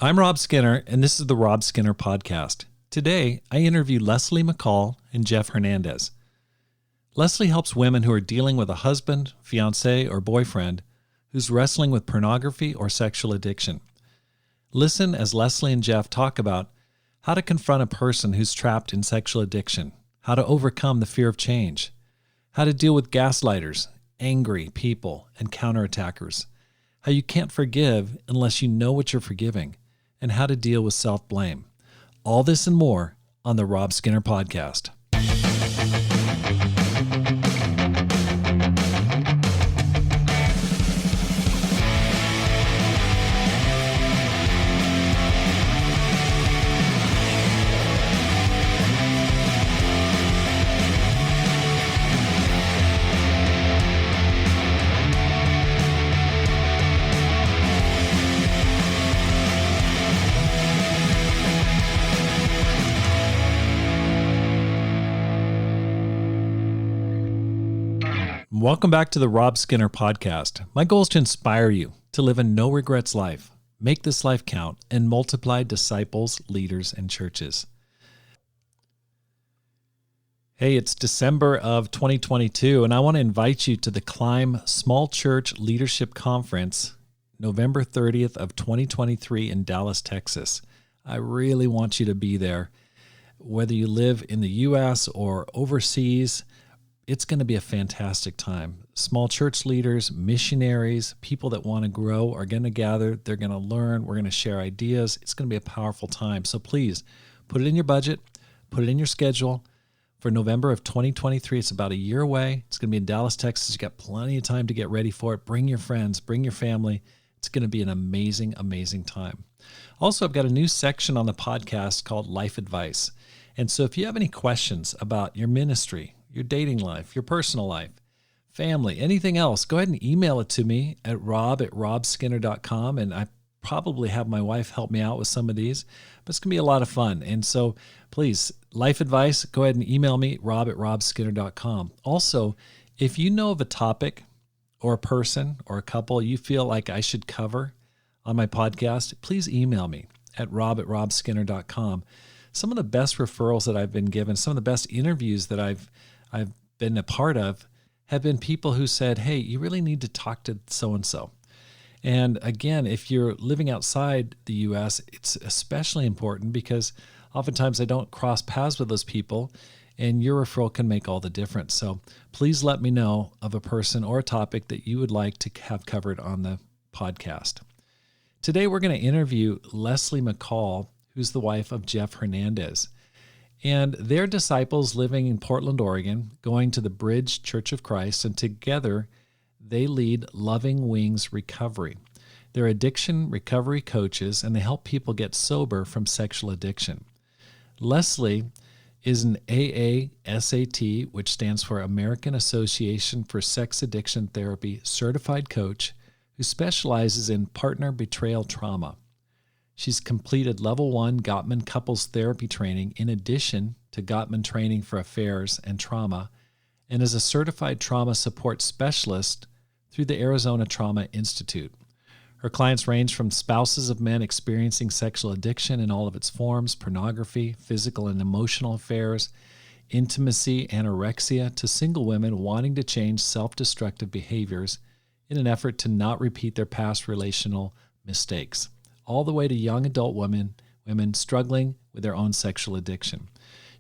I'm Rob Skinner, and this is the Rob Skinner Podcast. Today, I interview Leslie McCall and Jeff Hernandez. Leslie helps women who are dealing with a husband, fiancé, or boyfriend who's wrestling with pornography or sexual addiction. Listen as Leslie and Jeff talk about how to confront a person who's trapped in sexual addiction, how to overcome the fear of change, how to deal with gaslighters, angry people, and counterattackers, how you can't forgive unless you know what you're forgiving, and how to deal with self-blame. All this and more on the Rob Skinner Podcast. Welcome back to the Rob Skinner Podcast. My goal is to inspire you to live a no-regrets life, make this life count, and multiply disciples, leaders, and churches. Hey, it's December of 2022, and I want to invite you to the Climb Small Church Leadership Conference, November 30th of 2023 in Dallas, Texas. I really want you to be there. Whether you live in the U.S. or overseas, it's going to be a fantastic time. Small church leaders, missionaries, people that want to grow are going to gather. They're going to learn. We're going to share ideas. It's going to be a powerful time. So please put it in your budget, put it in your schedule for November of 2023. It's about a year away. It's going to be in Dallas, Texas. You got plenty of time to get ready for it. Bring your friends, bring your family. It's going to be an amazing, amazing time. Also, I've got a new section on the podcast called Life Advice. And so if you have any questions about your ministry, your dating life, your personal life, family, anything else, go ahead and email it to me at rob@robskinner.com. And I probably have my wife help me out with some of these, but it's going to be a lot of fun. And so please, life advice, go ahead and email me, rob@robskinner.com. Also, if you know of a topic or a person or a couple you feel like I should cover on my podcast, please email me at rob@robskinner.com. Some of the best referrals that I've been given, some of the best interviews that I've been a part of have been people who said, hey, you really need to talk to so-and-so. And again, if you're living outside the U.S., it's especially important because oftentimes I don't cross paths with those people, and your referral can make all the difference. So please let me know of a person or a topic that you would like to have covered on the podcast. Today, we're going to interview Leslie McCall, who's the wife of Jeff Hernandez. And they're disciples living in Portland, Oregon, going to the Bridge Church of Christ, and together they lead Loving Wings Recovery. They're addiction recovery coaches, and they help people get sober from sexual addiction. Leslie is an AASAT, which stands for American Association for Sex Addiction Therapy certified coach who specializes in partner betrayal trauma. She's completed Level 1 Gottman Couples Therapy training in addition to Gottman training for affairs and trauma, and is a certified trauma support specialist through the Arizona Trauma Institute. Her clients range from spouses of men experiencing sexual addiction in all of its forms, pornography, physical and emotional affairs, intimacy, anorexia, to single women wanting to change self-destructive behaviors in an effort to not repeat their past relational mistakes, all the way to young adult women struggling with their own sexual addiction.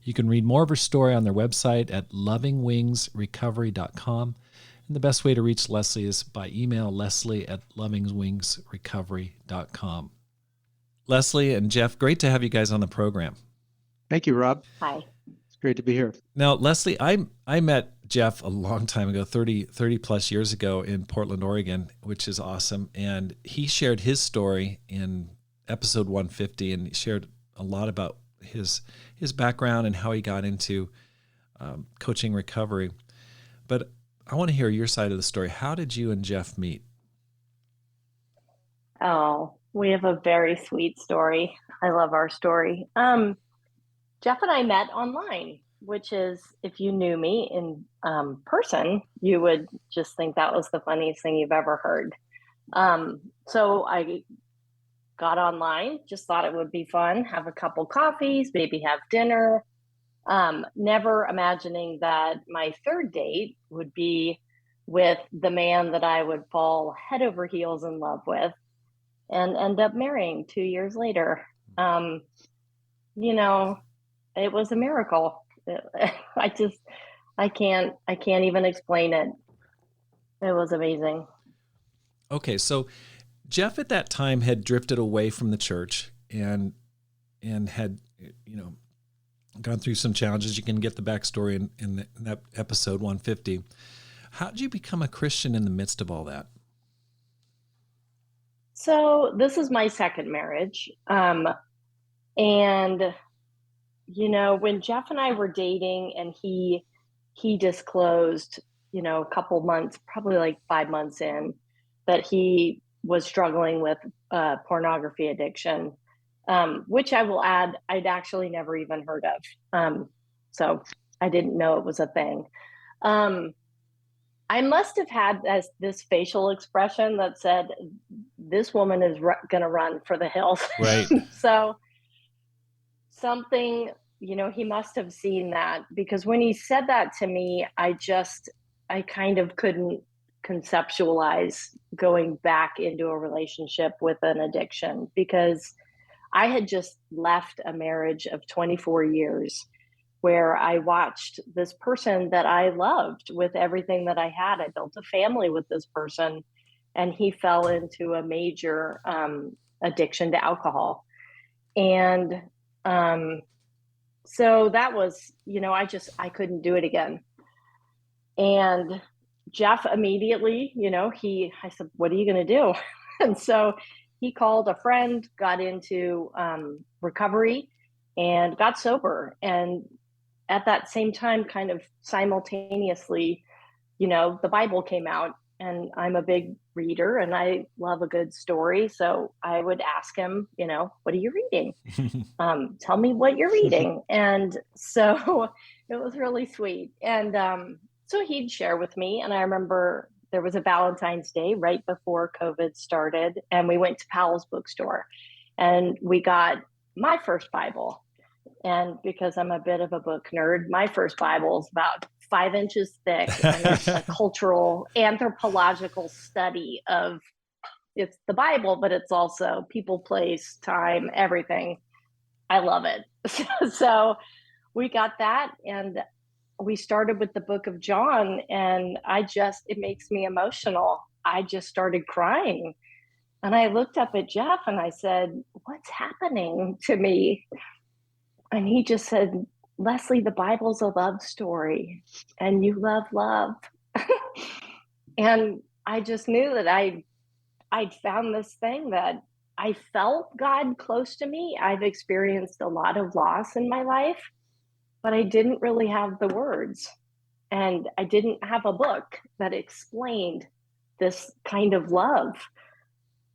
You can read more of her story on their website at lovingwingsrecovery.com. And the best way to reach Leslie is by email, leslie@lovingwingsrecovery.com. Leslie and Jeff, great to have you guys on the program. Thank you, Rob. Hi. It's great to be here. Now, Leslie, I met Jeff a long time ago, 30 plus years ago in Portland, Oregon, which is awesome. And he shared his story in episode 150 and shared a lot about his background and how he got into coaching recovery. But I want to hear your side of the story. How did you and Jeff meet? Oh, we have a very sweet story. I love our story. Jeff and I met online, which is, if you knew me in person, you would just think that was the funniest thing you've ever heard. So I got online, just thought it would be fun, have a couple coffees, maybe have dinner. Never imagining that my third date would be with the man that I would fall head over heels in love with and end up marrying 2 years later. You know, it was a miracle. I just, I can't even explain it. It was amazing. Okay, so Jeff at that time had drifted away from the church and had, gone through some challenges. You can get the backstory in that episode 150. How did you become a Christian in the midst of all that? So this is my second marriage. And when Jeff and I were dating and he disclosed, a couple months, probably like 5 months in, that he was struggling with pornography addiction, which I will add, I'd actually never even heard of. So I didn't know it was a thing. I must have had this facial expression that said, this woman is going to run for the hills. Right. So something, he must have seen that, because when he said that to me, I kind of couldn't conceptualize going back into a relationship with an addiction, because I had just left a marriage of 24 years where I watched this person that I loved with everything that I had. I built a family with this person, and he fell into a major addiction to alcohol. And so that was, I couldn't do it again. And Jeff immediately, I said, what are you going to do? And so he called a friend, got into recovery, and got sober. And at that same time, kind of simultaneously, the Bible came out, and I'm a big reader and I love a good story. So I would ask him, what are you reading? Tell me what you're reading. And so it was really sweet. And so he'd share with me. And I remember there was a Valentine's Day right before COVID started, and we went to Powell's bookstore and we got my first Bible. And because I'm a bit of a book nerd, my first Bible is about 5 inches thick, and it's a cultural anthropological study of, it's the Bible, but it's also people, place, time, everything. I love it. So we got that, and we started with the book of John, and it makes me emotional. I just started crying. And I looked up at Jeff and I said, what's happening to me? And he just said, Leslie, the Bible's a love story, and you love love. And I just knew that I'd found this thing that I felt God close to me. I've experienced a lot of loss in my life, but I didn't really have the words. And I didn't have a book that explained this kind of love.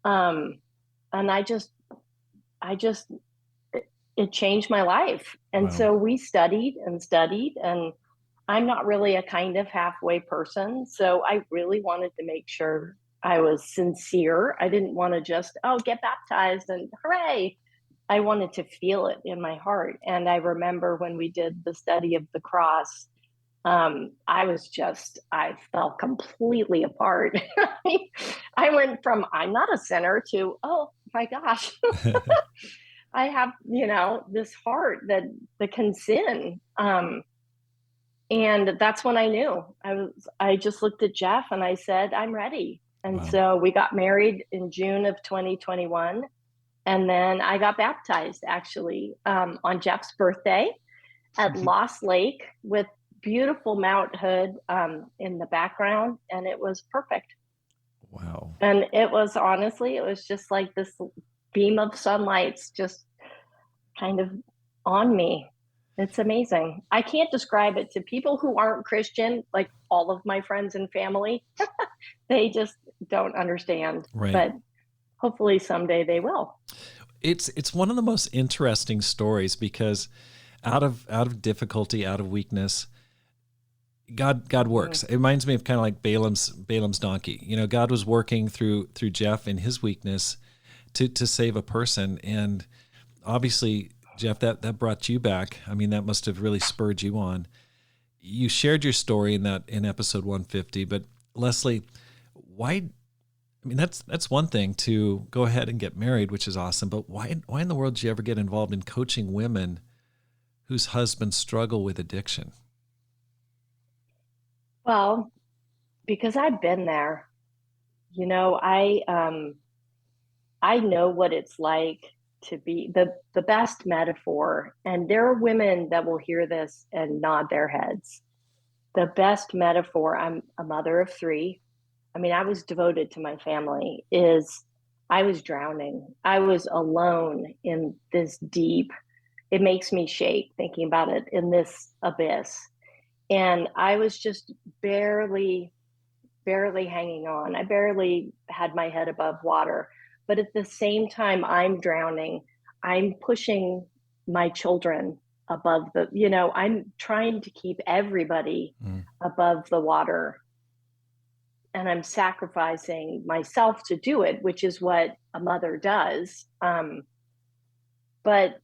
And it changed my life. And Wow. So we studied, and I'm not really a kind of halfway person. So I really wanted to make sure I was sincere. I didn't want to just, get baptized and hooray. I wanted to feel it in my heart. And I remember when we did the study of the cross, I fell completely apart. I went from, I'm not a sinner, to, oh my gosh, I have, this heart that can sin. And that's when I knew. I just looked at Jeff and I said, I'm ready. And Wow. So we got married in June of 2021. And then I got baptized actually on Jeff's birthday at Lost Lake with beautiful Mount Hood in the background. And it was perfect. Wow. And it was just like this beam of sunlight's just kind of on me. It's amazing. I can't describe it to people who aren't Christian, like all of my friends and family. They just don't understand. Right. But hopefully someday they will. It's one of the most interesting stories, because out of difficulty, out of weakness, God works. It reminds me of kind of like Balaam's donkey. God was working through Jeff in his weakness to save a person. And obviously, Jeff, that brought you back. I mean, that must have really spurred you on. You shared your story in episode 150, but Leslie, why? I mean, that's one thing to go ahead and get married, which is awesome. But why in the world did you ever get involved in coaching women whose husbands struggle with addiction? Well, because I've been there. I know what it's like to be the best metaphor, and there are women that will hear this and nod their heads. The best metaphor, I'm a mother of three. I mean, I was devoted to my family, is I was drowning. I was alone in this deep, it makes me shake thinking about it, in this abyss. And I was just barely hanging on. I barely had my head above water. But at the same time, I'm drowning. I'm pushing my children above I'm trying to keep everybody above the water. And I'm sacrificing myself to do it, which is what a mother does. But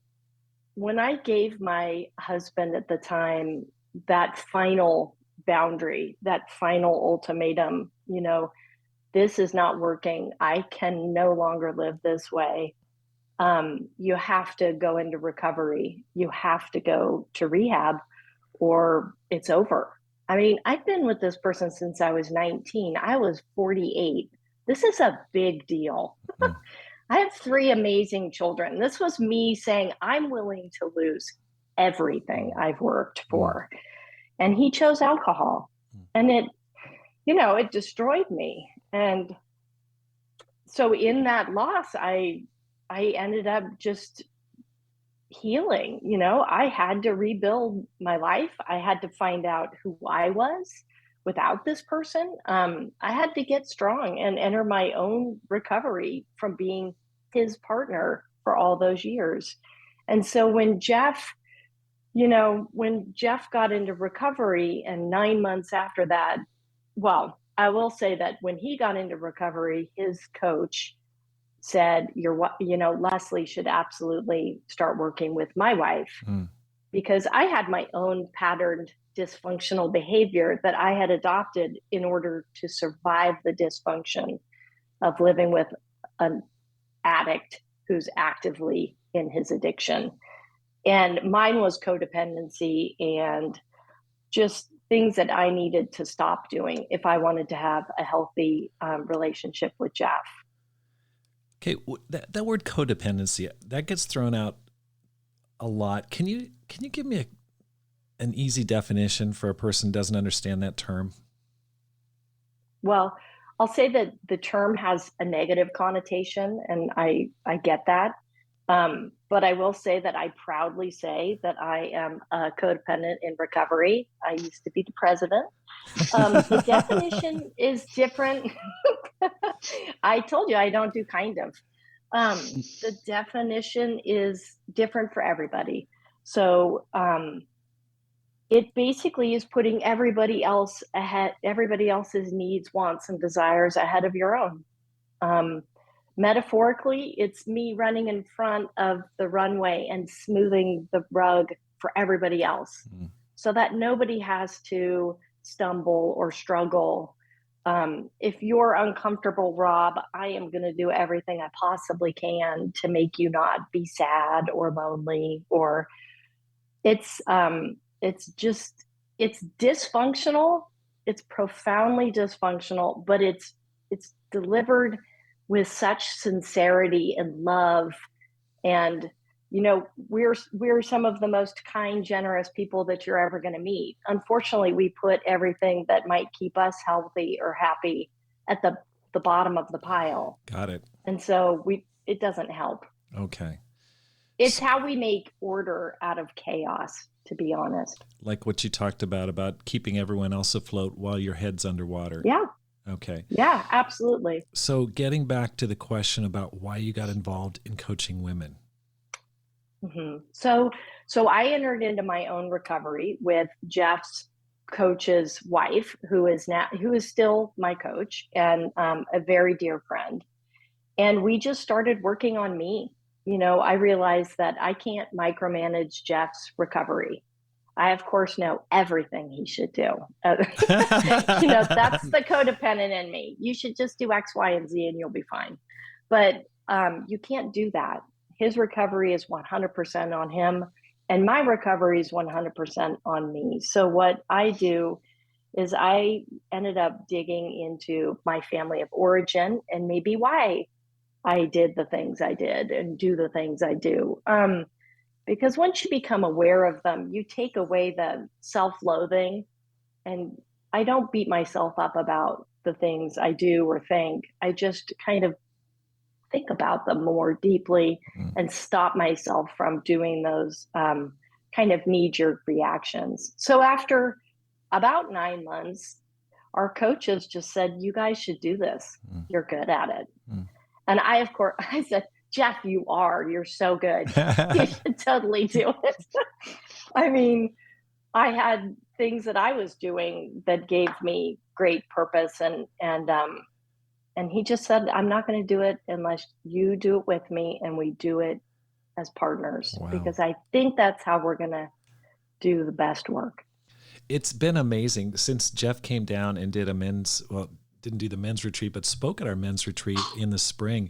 when I gave my husband at the time that final boundary, that final ultimatum, this is not working. I can no longer live this way. You have to go into recovery. You have to go to rehab, or it's over. I mean, I've been with this person since I was 19. I was 48. This is a big deal. I have 3 amazing children. This was me saying, I'm willing to lose everything I've worked for. And he chose alcohol. And it destroyed me. And so in that loss, I ended up just healing. I had to rebuild my life. I had to find out who I was without this person. I had to get strong and enter my own recovery from being his partner for all those years. And so when Jeff got into recovery, and 9 months after that, well, I will say that when he got into recovery, his coach said, Leslie should absolutely start working with my wife, because I had my own patterned dysfunctional behavior that I had adopted in order to survive the dysfunction of living with an addict who's actively in his addiction. And mine was codependency and just things that I needed to stop doing if I wanted to have a healthy relationship with Jeff. Okay, that word codependency, that gets thrown out a lot. Can you give me an easy definition for a person who doesn't understand that term? Well, I'll say that the term has a negative connotation, and I get that. But I will say that I proudly say that I am a codependent in recovery. I used to be the president. The definition is different. I told you I don't do kind of. The definition is different for everybody. So it basically is putting everybody else ahead, everybody else's needs, wants, and desires ahead of your own. Metaphorically, it's me running in front of the runway and smoothing the rug for everybody else, so that nobody has to stumble or struggle. If you're uncomfortable, Rob, I am going to do everything I possibly can to make you not be sad or lonely. Or it's dysfunctional. It's profoundly dysfunctional, but it's delivered with such sincerity and love. And we're some of the most kind, generous people that you're ever going to meet. Unfortunately, we put everything that might keep us healthy or happy at the bottom of the pile. Got it. And so it doesn't help. Okay. It's how we make order out of chaos, to be honest. Like what you talked about keeping everyone else afloat while your head's underwater. Yeah. Okay. Yeah, absolutely. So getting back to the question about why you got involved in coaching women. Mm-hmm. So I entered into my own recovery with Jeff's coach's wife, who is still my coach and a very dear friend. And we just started working on me. I realized that I can't micromanage Jeff's recovery. I, of course, know everything he should do. That's the codependent in me. You should just do X, Y, and Z and you'll be fine. But you can't do that. His recovery is 100% on him, and my recovery is 100% on me. So what I do is I ended up digging into my family of origin and maybe why I did the things I did and do the things I do. Because once you become aware of them, you take away the self-loathing. And I don't beat myself up about the things I do or think. I just kind of think about them more deeply and stop myself from doing those kind of knee-jerk reactions. So after about 9 months, our coaches just said, you guys should do this. You're good at it. And I said, Jeff, you're so good. You should totally do it. I mean, I had things that I was doing that gave me great purpose. And he just said, I'm not going to do it unless you do it with me and we do it as partners. Wow. Because I think that's how we're going to do the best work. It's been amazing since Jeff came down and did didn't do the men's retreat, but spoke at our men's retreat in the spring.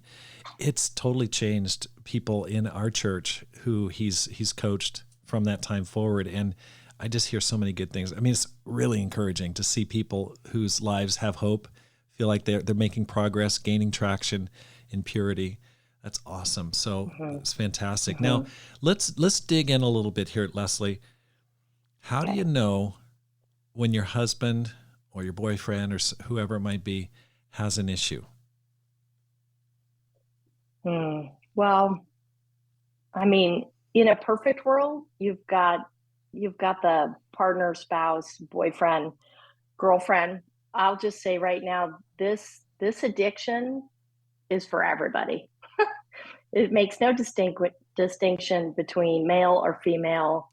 It's totally changed people in our church who he's coached from that time forward. And I just hear so many good things. I mean, it's really encouraging to see people whose lives have hope, feel like they're making progress, gaining traction in purity. That's awesome. So it's fantastic. Now let's dig in a little bit here, Leslie. How do you know when your husband or your boyfriend or whoever it might be has an issue? Well, I mean, in a perfect world, you've got the partner, spouse, boyfriend, girlfriend. I'll just say right now, this addiction is for everybody. It makes no distinction between male or female.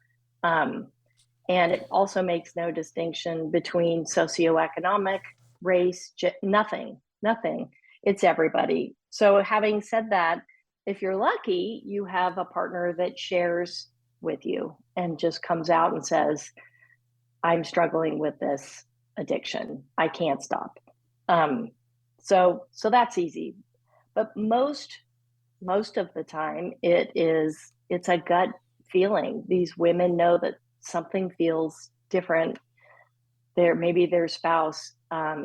And it also makes no distinction between socioeconomic, race, nothing. It's everybody. So having said that, if you're lucky, you have a partner that shares with you and just comes out and says, I'm struggling with this addiction. I can't stop. So that's easy. But most of the time it's a gut feeling. These women know that something feels different. Maybe their spouse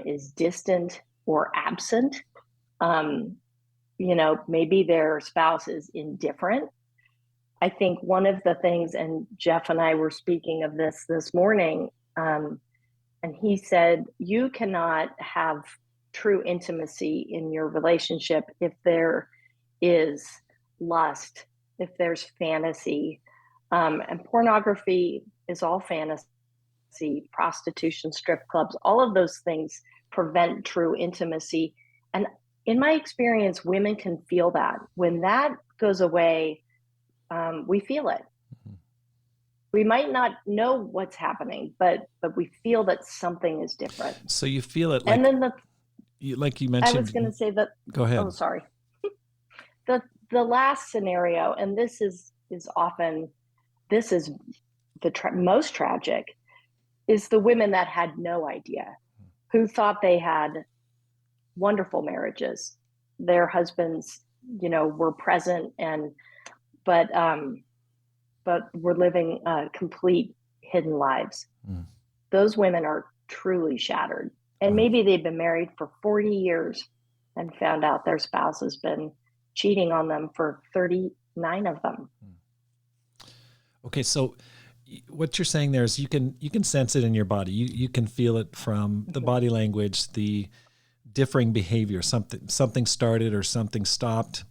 is distant or absent. Maybe their spouse is indifferent. I think one of the things, and Jeff and I were speaking of this morning, and he said, you cannot have true intimacy in your relationship if there is lust, if there's fantasy. And pornography is all fantasy, prostitution, strip clubs, all of those things prevent true intimacy. And in my experience, women can feel that. When that goes away, we feel it. We might not know what's happening, but we feel that something is different. So you feel it, like, and then like you mentioned. I was going to say that. Go ahead. Oh, sorry. The last scenario, and this is often the most tragic, is the women that had no idea, who thought they had wonderful marriages. Their husbands, were present but were living complete hidden lives. Those women are truly shattered. And maybe they've been married for 40 years and found out their spouse has been cheating on them for 39 of them. Okay, so what you're saying there is you can sense it in your body. You can feel it from the body language, the differing behavior. Something started or something stopped.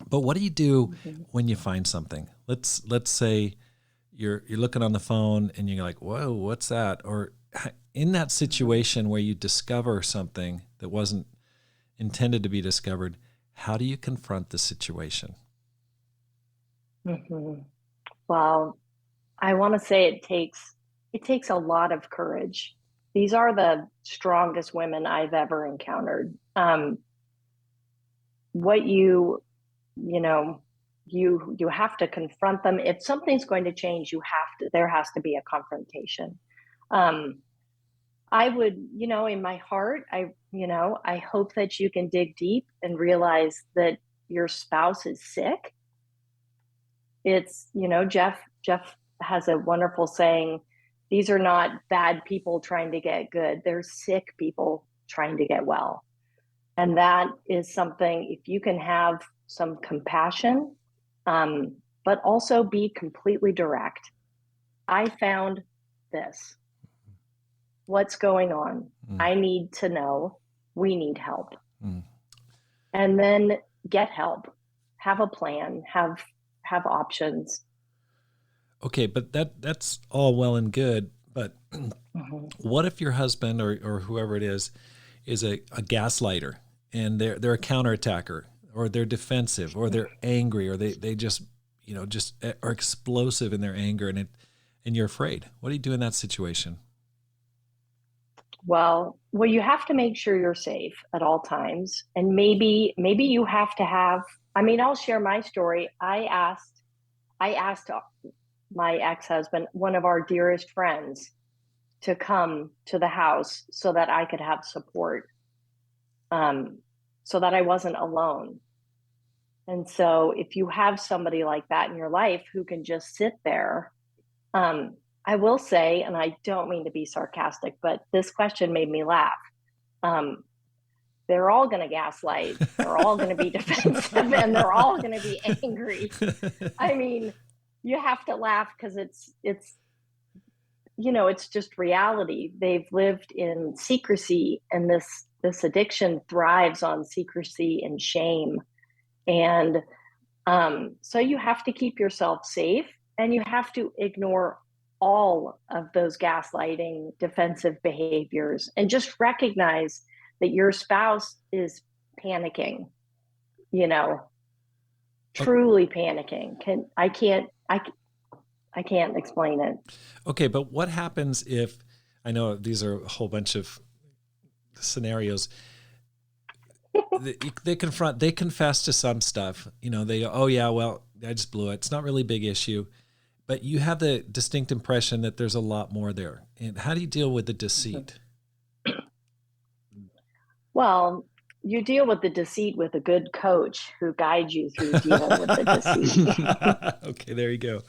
But what do you do when you find something? Let's say you're looking on the phone and you're like, whoa, what's that? Or in that situation where you discover something that wasn't intended to be discovered, how do you confront the situation? Well, I want to say it takes a lot of courage. These are the strongest women I've ever encountered. what you know, you have to confront them. If something's going to change, there has to be a confrontation. Um, I would, in my heart, I hope that you can dig deep and realize that your spouse is sick. It's, Jeff has a wonderful saying, these are not bad people trying to get good. They're sick people trying to get well. And that is something, if you can have some compassion, but also be completely direct. I found this. What's going on? I need to know. We need help. And then get help. Have a plan. Have options. Okay, but that's all well and good. But what if your husband or whoever it is a gaslighter, and they're a counterattacker, or they're defensive, or they're angry, or they just just are explosive in their anger, and you're afraid? What do you do in that situation? Well, you have to make sure you're safe at all times, and maybe you have to have. I mean, I'll share my story. I asked my ex-husband, one of our dearest friends, to come to the house so that I could have support, so that I wasn't alone. And so if you have somebody like that in your life who can just sit there, I will say, and I don't mean to be sarcastic, but this question made me laugh. They're all going to gaslight. They're all going to be defensive, and they're all going to be angry. I mean, you have to laugh because it's just reality. They've lived in secrecy, and this addiction thrives on secrecy and shame. And so you have to keep yourself safe, and you have to ignore all of those gaslighting, defensive behaviors, and just recognize that your spouse is panicking, truly panicking. I can't explain it. Okay, but what happens if, I know these are a whole bunch of scenarios. They confess to some stuff, they go, oh yeah, well, I just blew it. It's not really a big issue. But you have the distinct impression that there's a lot more there. And how do you deal with the deceit? Well, you deal with the deceit with a good coach who guides you through dealing with the deceit. Okay, there you go.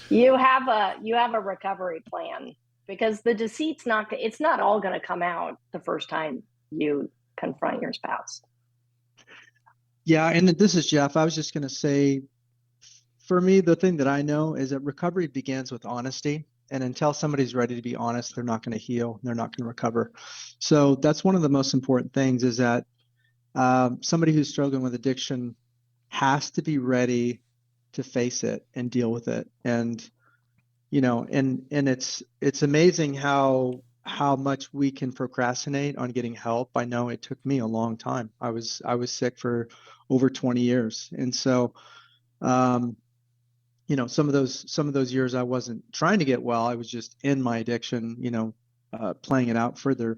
You have a recovery plan, because the deceit's it's not all going to come out the first time you confront your spouse. Yeah, and this is Jeff. I was just going to say, for me, the thing that I know is that recovery begins with honesty. And until somebody's ready to be honest, they're not going to heal. They're not going to recover. So that's one of the most important things, is that somebody who's struggling with addiction has to be ready to face it and deal with it. And, and it's amazing how much we can procrastinate on getting help. I know it took me a long time. I was sick for over 20 years. And so, some of those years I wasn't trying to get well. I was just in my addiction, playing it out further.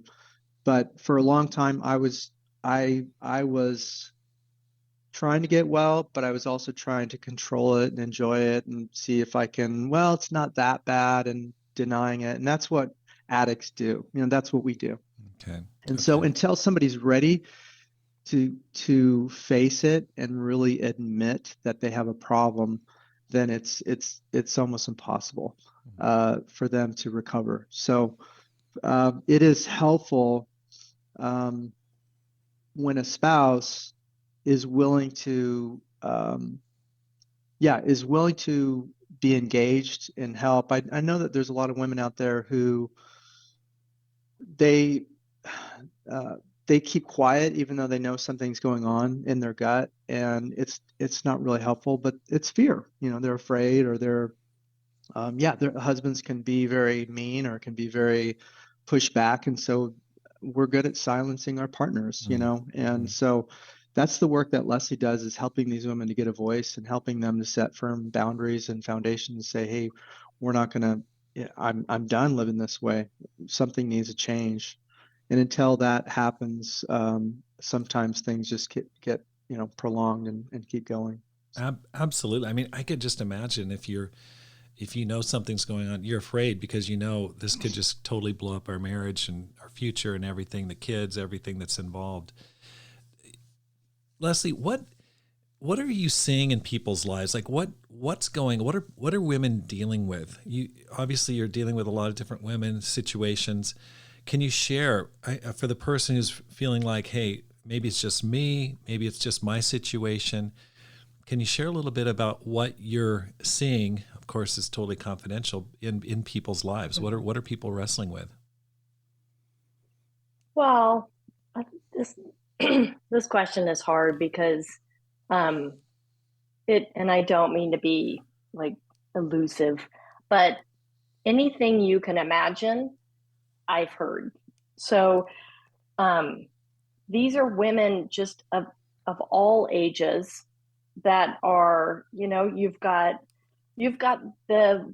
But for a long time, I was trying to get well, but I was also trying to control it and enjoy it and see if I can, well, it's not that bad, and denying it. And that's what addicts do. That's what we do. Okay. And so until somebody's ready to face it and really admit that they have a problem, then it's almost impossible for them to recover. So it is helpful when a spouse is willing to be engaged and help. I know that there's a lot of women out there who they keep quiet even though they know something's going on in their gut, and it's not really helpful, but it's fear. They're afraid, or their husbands can be very mean or can be very push back, and so we're good at silencing our partners, and so that's the work that Leslie does, is helping these women to get a voice and helping them to set firm boundaries and foundations and say, hey, we're not going to, I'm done living this way. Something needs to change. And until that happens, sometimes things just get prolonged and keep going. Absolutely. I mean, I could just imagine if you know something's going on, you're afraid because this could just totally blow up our marriage and our future and everything, the kids, everything that's involved. Leslie, what are you seeing in people's lives? Like what are women dealing with? You're dealing with a lot of different women situations. Can you share for the person who's feeling like, hey, maybe it's just me, maybe it's just my situation. Can you share a little bit about what you're seeing? Of course, it's totally confidential in people's lives. What are people wrestling with? Well, this question is hard because and I don't mean to be like elusive, but anything you can imagine, I've heard. So these are women just of all ages that are, you've got the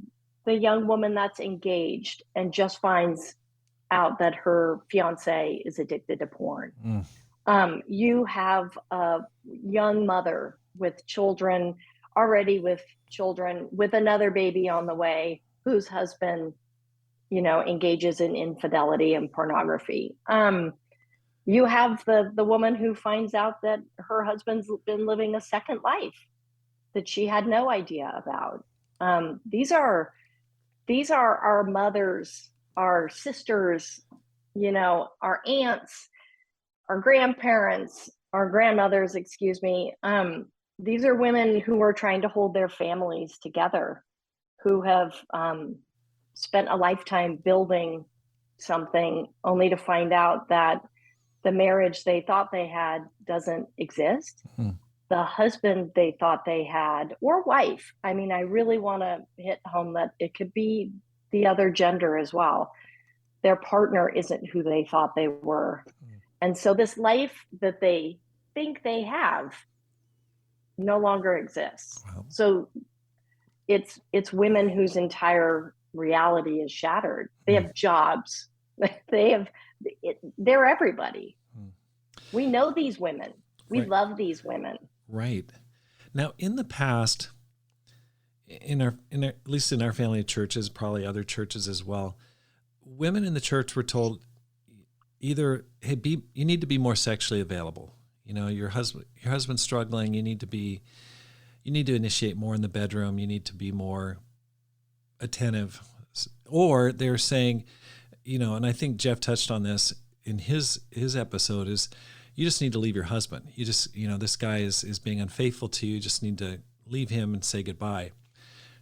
young woman that's engaged and just finds out that her fiancé is addicted to porn. You have a young mother with children, with another baby on the way, whose husband, engages in infidelity and pornography. You have the woman who finds out that her husband's been living a second life that she had no idea about. These are our mothers, our sisters, our aunts, our grandparents, our grandmothers, excuse me. These are women who are trying to hold their families together, who have spent a lifetime building something only to find out that the marriage they thought they had doesn't exist. Mm-hmm. The husband they thought they had, or wife. I mean, I really want to hit home that it could be the other gender as well. Their partner isn't who they thought they were. Mm-hmm. And so this life that they think they have no longer exists. Wow. So it's women whose entire reality is shattered. They have jobs. They're everybody. We know these women. We love these women. Right. Now, in the past, at least in our family of churches, probably other churches as well, women in the church were told either, hey, you need to be more sexually available. Your husband's struggling. You need to initiate more in the bedroom. You need to be more attentive. Or they're saying, and I think Jeff touched on this in his episode, is you just need to leave your husband. You just, this guy is being unfaithful to you. You just need to leave him and say goodbye.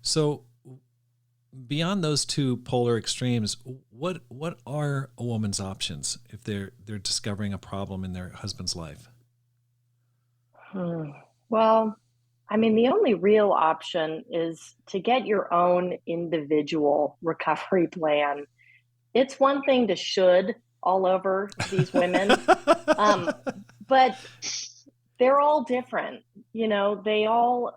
So beyond those two polar extremes, what are a woman's options if they're discovering a problem in their husband's life? Well, I mean, the only real option is to get your own individual recovery plan. It's one thing to should all over these women, but they're all different. They all,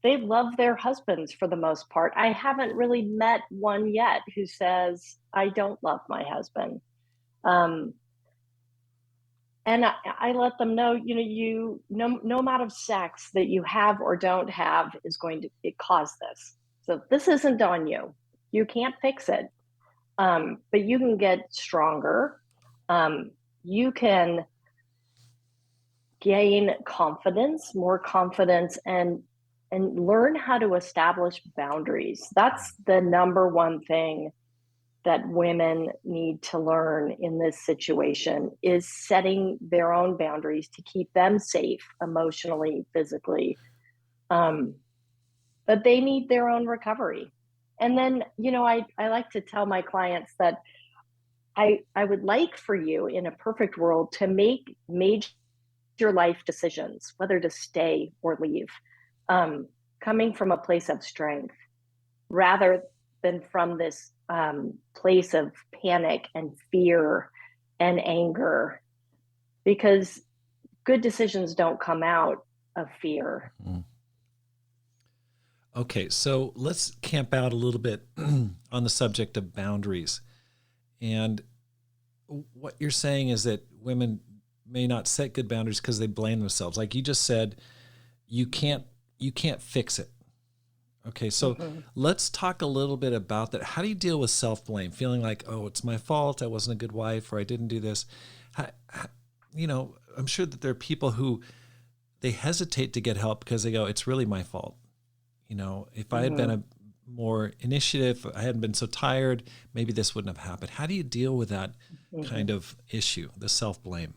they love their husbands for the most part. I haven't really met one yet who says, I don't love my husband. And I let them know, no amount of sex that you have or don't have is going to cause this. So this isn't on you. You can't fix it. But you can get stronger. You can gain more confidence, and learn how to establish boundaries. That's the number one thing that women need to learn in this situation, is setting their own boundaries to keep them safe emotionally, physically. But they need their own recovery. And then, I like to tell my clients that I would like for you in a perfect world to make major life decisions, whether to stay or leave, coming from a place of strength rather than from this place of panic and fear and anger, because good decisions don't come out of fear. Mm-hmm. Okay, so let's camp out a little bit on the subject of boundaries. And what you're saying is that women may not set good boundaries because they blame themselves. Like you just said, you can't fix it. Okay, so let's talk a little bit about that. How do you deal with self-blame? Feeling like, oh, it's my fault, I wasn't a good wife, or I didn't do this. I'm sure that there are people who they hesitate to get help because they go, it's really my fault. If I had been a more initiative, I hadn't been so tired, maybe this wouldn't have happened. How do you deal with that kind of issue, the self-blame?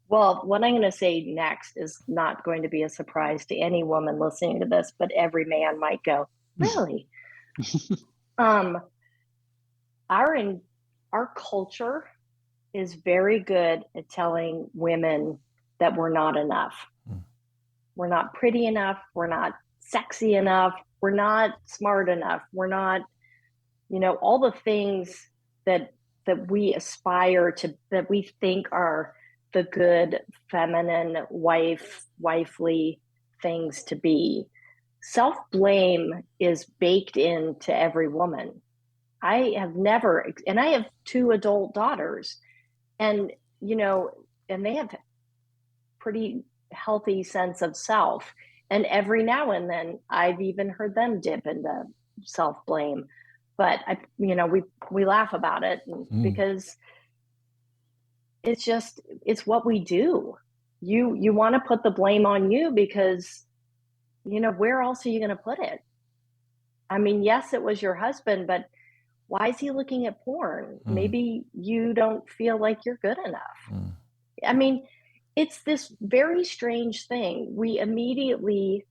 Well, what I'm going to say next is not going to be a surprise to any woman listening to this, but every man might go, really? Our culture is very good at telling women that we're not enough. We're not pretty enough. We're not sexy enough. We're not smart enough. We're not, all the things that we aspire to, that we think are the good, feminine, wifely things to be. Self-blame is baked into every woman. I have never, and I have 2 adult daughters, and, and they have pretty healthy sense of self. And every now and then I've even heard them dip into self-blame, but we laugh about it because it's what we do. You want to put the blame on you because, where else are you going to put it? I mean, yes, it was your husband, but why is he looking at porn? Maybe you don't feel like you're good enough. I mean, it's this very strange thing. We immediately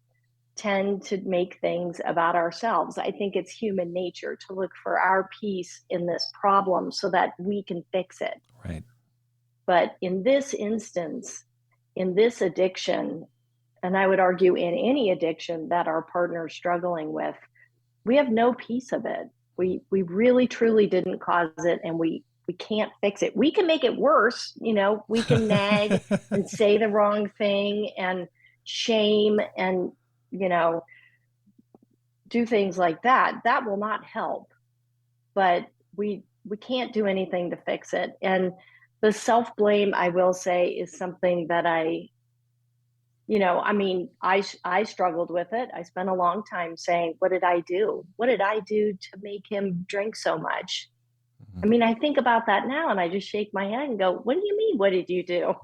tend to make things about ourselves. I think it's human nature to look for our piece in this problem so that we can fix it. Right. But in this instance, in this addiction, and I would argue in any addiction that our partner is struggling with, we have no piece of it. We really truly didn't cause it, and we can't fix it. We can make it worse. We can nag and say the wrong thing and shame and, do things like that. That will not help, but we can't do anything to fix it. And the self-blame, I will say, is something that I struggled with it. I spent a long time saying, what did I do? What did I do to make him drink so much? I mean, I think about that now and I just shake my head and go, what do you mean? What did you do?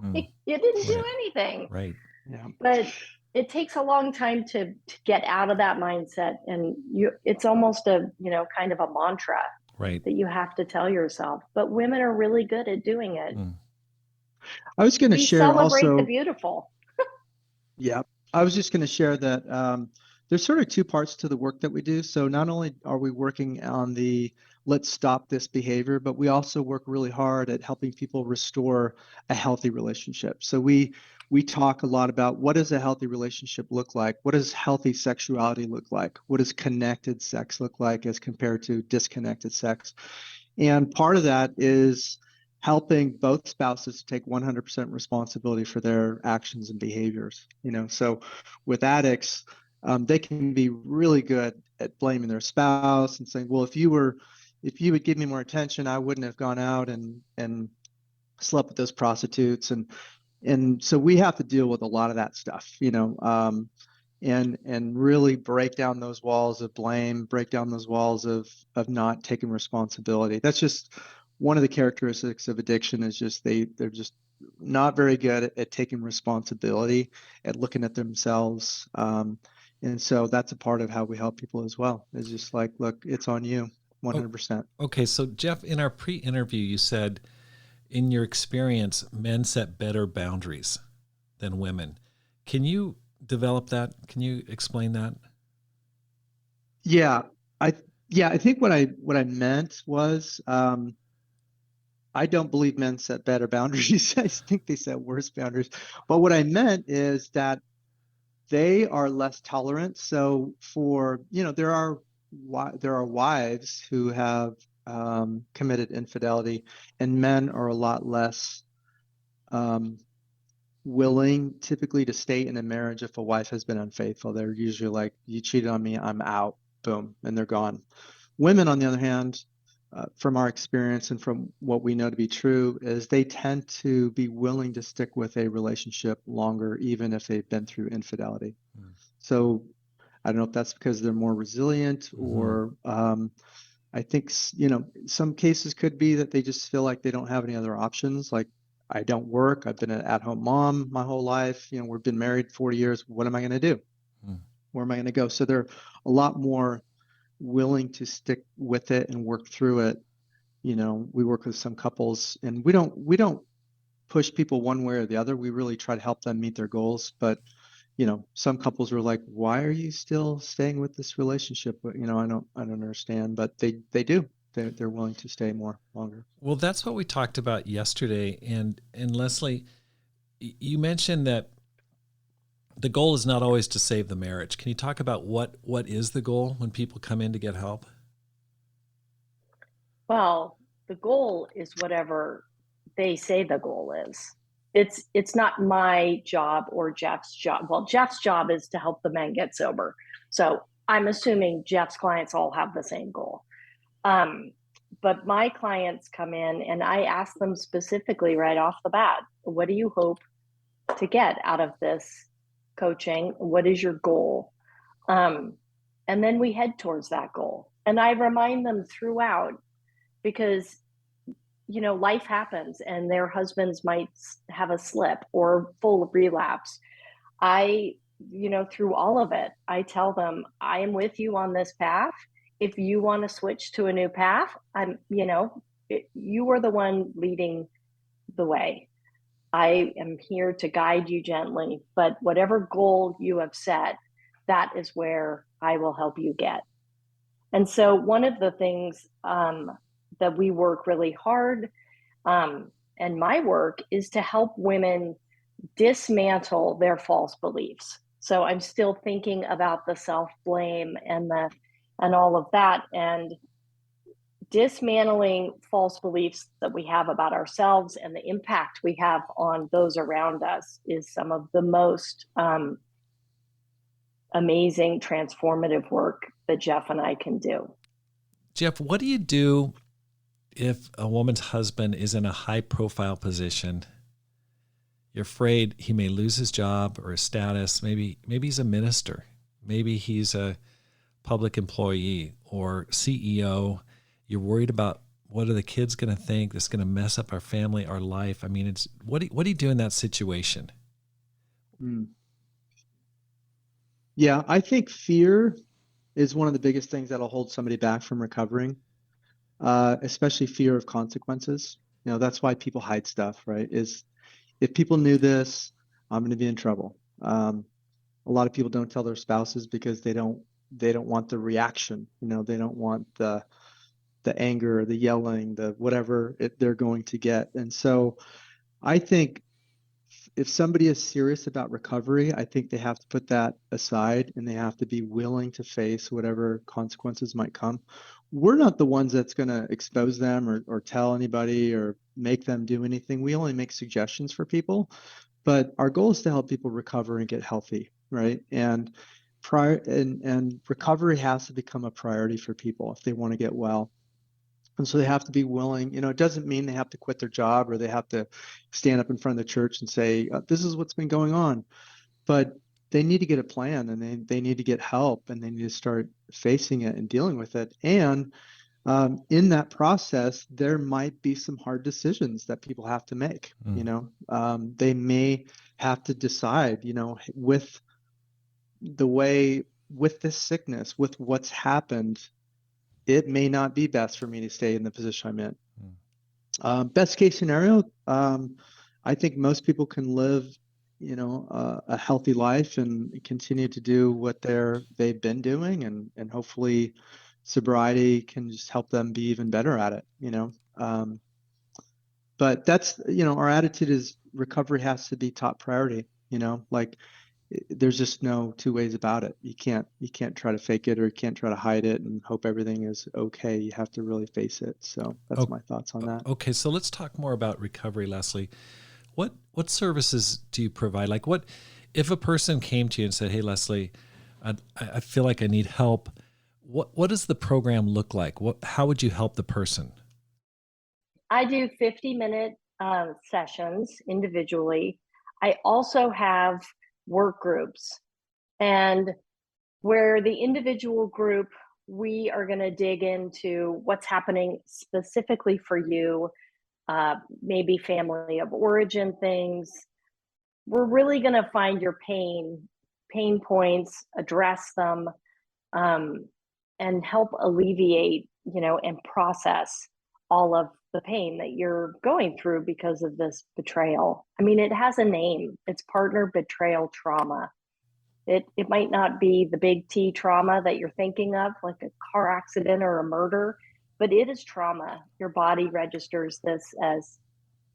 You didn't do anything. Right. Yeah. But it takes a long time to get out of that mindset. And it's almost a, kind of a mantra that you have to tell yourself. But women are really good at doing it. I was going to share celebrate also the beautiful. Yeah, I was just going to share that there's sort of 2 parts to the work that we do. So not only are we working on the let's stop this behavior, but we also work really hard at helping people restore a healthy relationship. So we talk a lot about what does a healthy relationship look like? What does healthy sexuality look like? What does connected sex look like as compared to disconnected sex? And part of that is helping both spouses take 100% responsibility for their actions and behaviors. So with addicts, they can be really good at blaming their spouse and saying, well, if you would give me more attention, I wouldn't have gone out and slept with those prostitutes. And so we have to deal with a lot of that stuff, and really break down those walls of blame, break down those walls of not taking responsibility. That's just one of the characteristics of addiction, is just they're just not very good at taking responsibility, at looking at themselves. And so that's a part of how we help people as well. It's just like, look, it's on you 100%. Okay. So Jeff, in our pre-interview, you said in your experience, men set better boundaries than women. Can you develop that? Can you explain that? Yeah, I think what I meant was, I don't believe men set better boundaries. I think they set worse boundaries. But what I meant is that they are less tolerant. So there are wives who have committed infidelity, and men are a lot less willing typically to stay in a marriage if a wife has been unfaithful. They're usually like, you cheated on me, I'm out, boom, and they're gone. Women, on the other hand, from our experience and from what we know to be true, is they tend to be willing to stick with a relationship longer, even if they've been through infidelity. So I don't know if that's because they're more resilient, or I think, some cases could be that they just feel like they don't have any other options. Like, I don't work. I've been an at-home mom my whole life. We've been married 40 years. What am I going to do? Where am I going to go? So they're a lot more willing to stick with it and work through it. We work with some couples, and we don't push people one way or the other. We really try to help them meet their goals. But some couples were like, "Why are you still staying with this relationship?" But I don't understand. But they do. They're willing to stay longer. Well, that's what we talked about yesterday. And Leslie, you mentioned that the goal is not always to save the marriage. Can you talk about what is the goal when people come in to get help? Well, the goal is whatever they say the goal is. It's not my job or Jeff's job. Well, Jeff's job is to help the men get sober. So I'm assuming Jeff's clients all have the same goal. But my clients come in and I ask them specifically right off the bat, what do you hope to get out of this coaching? What is your goal? And then we head towards that goal. And I remind them throughout, because life happens and their husbands might have a slip or full relapse. Through all of it, I tell them, I am with you on this path. If you want to switch to a new path, you are the one leading the way. I am here to guide you gently, but whatever goal you have set, that is where I will help you get. And so one of the things that we work really hard, and my work is to help women dismantle their false beliefs. So I'm still thinking about the self-blame and all of that, and dismantling false beliefs that we have about ourselves and the impact we have on those around us is some of the most amazing, transformative work that Jeff and I can do. Jeff, what do you do if a woman's husband is in a high-profile position? You're afraid he may lose his job or his status. Maybe he's a minister. Maybe he's a public employee or CEO. You're worried about, what are the kids going to think? This is going to mess up our family, our life. I mean, what do you do in that situation? Yeah, I think fear is one of the biggest things that'll hold somebody back from recovering, especially fear of consequences. That's why people hide stuff, right? Is if people knew this, I'm going to be in trouble. A lot of people don't tell their spouses because they don't want the reaction. They don't want the anger, the yelling, the whatever they're going to get. And so I think if somebody is serious about recovery, I think they have to put that aside and they have to be willing to face whatever consequences might come. We're not the ones that's going to expose them or tell anybody or make them do anything. We only make suggestions for people, but our goal is to help people recover and get healthy, right? And recovery has to become a priority for people if they want to get well. And so they have to be willing, it doesn't mean they have to quit their job or they have to stand up in front of the church and say, this is what's been going on. But they need to get a plan and they need to get help and they need to start facing it and dealing with it. And in that process, there might be some hard decisions that people have to make. They may have to decide, with this sickness, with what's happened, it may not be best for me to stay in the position I'm in. Best case scenario, I think most people can live, a healthy life and continue to do what they've been doing, and hopefully sobriety can just help them be even better at it. But that's, our attitude is recovery has to be top priority. There's just no two ways about it. You can't try to fake it or you can't try to hide it and hope everything is okay. You have to really face it. So that's my thoughts on that. Okay. So let's talk more about recovery, Leslie. What services do you provide? Like, what if a person came to you and said, hey, Leslie, I feel like I need help. What does the program look like? How would you help the person? I do 50-minute sessions individually. I also have work groups, and where the individual group, we are going to dig into what's happening specifically for you, maybe family of origin things. We're really going to find your pain points, address them, and help alleviate, and process all of the pain that you're going through because of this betrayal. I mean, it has a name. It's partner betrayal trauma. It might not be the big T trauma that you're thinking of, like a car accident or a murder, but it is trauma. Your body registers this as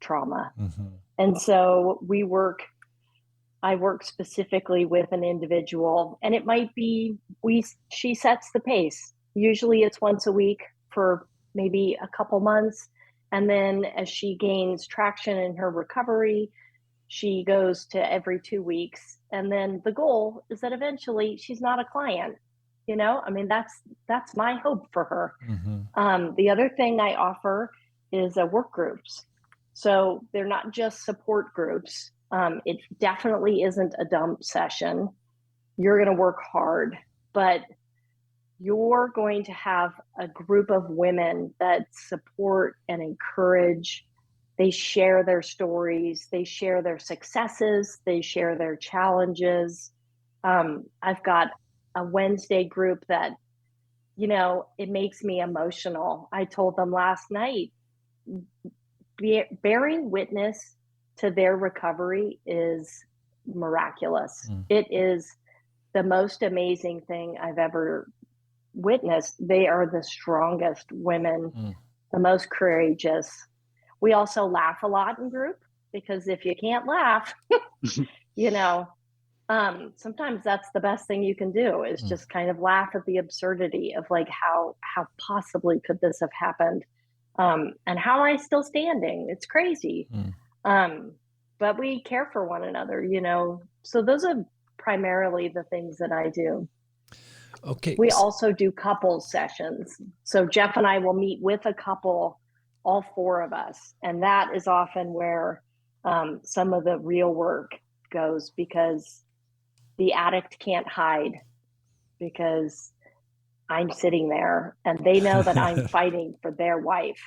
trauma. Mm-hmm. And so I work specifically with an individual, and it might be she sets the pace. Usually it's once a week for maybe a couple months. And then as she gains traction in her recovery, she goes to every 2 weeks. And then the goal is that eventually she's not a client. I mean, that's my hope for her. Mm-hmm. The other thing I offer is work groups. So they're not just support groups. It definitely isn't a dump session. You're going to work hard, but you're going to have a group of women that support and encourage. They share their stories, they share their successes, they share their challenges. I've got a Wednesday group that, it makes me emotional. I told them last night, bearing witness to their recovery is miraculous. Mm. It is the most amazing thing I've ever witnessed. They are the strongest women, the most courageous. We also laugh a lot in group, because if you can't laugh, sometimes that's the best thing you can do, is just kind of laugh at the absurdity of like, how possibly could this have happened? And how am I still standing? It's crazy. But we care for one another, so those are primarily the things that I do. Okay. We also do couples sessions. So Jeff and I will meet with a couple, all four of us. And that is often where some of the real work goes, because the addict can't hide, because I'm sitting there and they know that I'm fighting for their wife.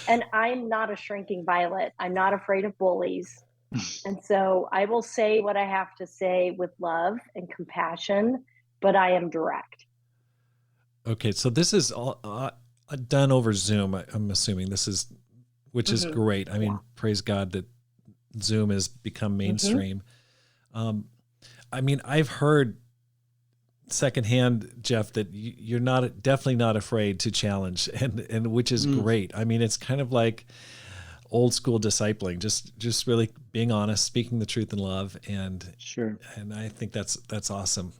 And I'm not a shrinking violet. I'm not afraid of bullies. And so I will say what I have to say with love and compassion, but I am direct. Okay, so this is all done over Zoom. I'm assuming this is, which is great. I mean, praise God that Zoom has become mainstream. I mean, I've heard secondhand, Jeff, that you're definitely not afraid to challenge, and which is great. I mean, it's kind of like old school discipling, just really being honest, speaking the truth in love, and sure. And I think that's awesome.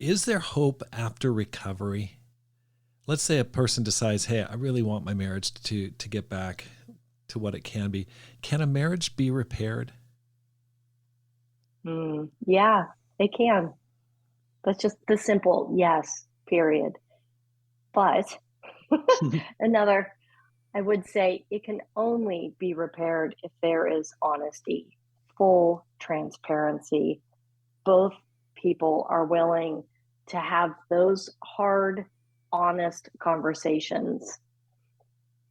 Is there hope after recovery? Let's say a person decides, hey, I really want my marriage to get back to what it can be. Can a marriage be repaired? Yeah, it can. That's just the simple yes, period. But I would say it can only be repaired if there is honesty, full transparency. Both people are willing to have those hard, honest conversations.